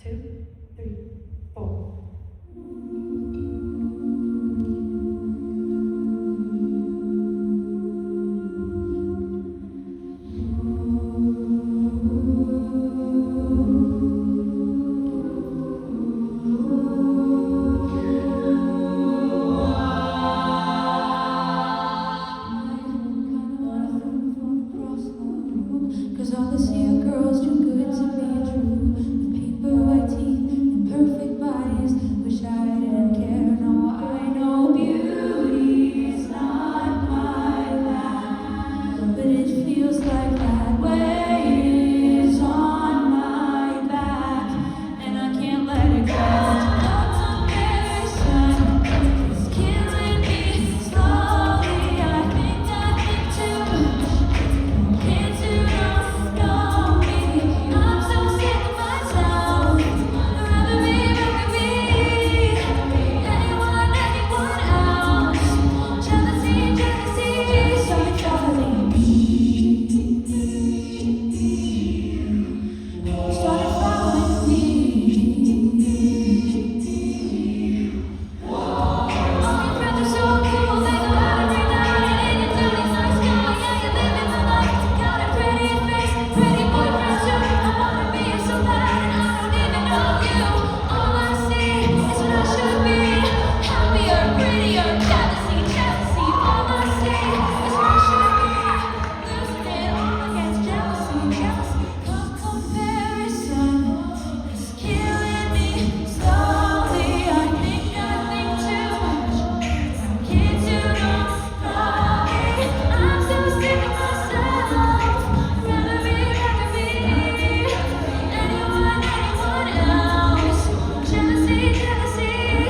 2, 3, 4. Cause all the cute girls too good to be true, with paper white teeth and perfect bodies. Wish I didn't care. No, I know beauty's not my path, but it feels like that weight is on my back, and I can't let it go. Comparison is killing me slowly. I think too much. Kids who don't know me, I'm so sick of myself. I'd rather be with me, anyone else. Jealousy, so troubling me. Started following me. All your friends are so cool, they go out every night, and you're doing nice guy. Yeah, you're living the life. Got a pretty face, pretty boyfriend too. I wanna be so bad, and I don't even know you. All I see is what I should be. Happier, prettier, jealousy. All I see is what I should be. Losing it all against jealousy. Comparison is killing me slowly. I think too much. Kids who don't know me, I'm so sick of myself. Rather be anyone else. Jealousy,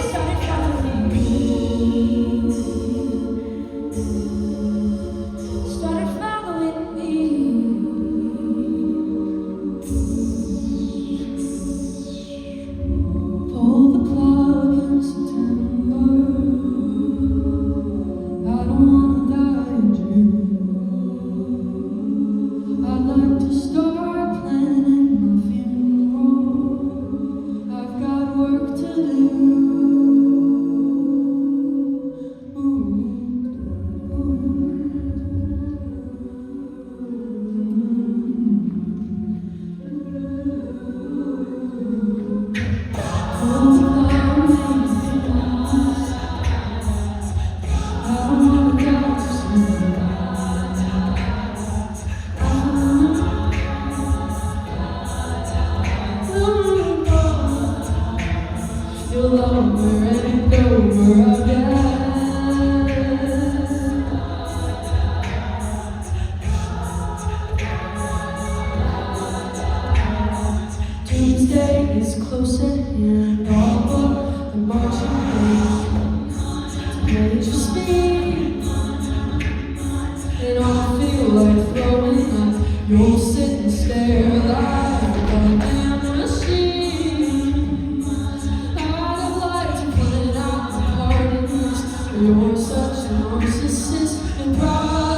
started following me. Started following me. Pull the plug in September. I don't wanna die in June. I'd like to start planning my funeral. I've got work to do. You'll over and over again. Doomsday is close at hand. All but the marching band to play your speed. And I feel like throwing up. You'll sit and stare like a damn machine. I'd like to put it out the parties. You're such a narcissist and pride.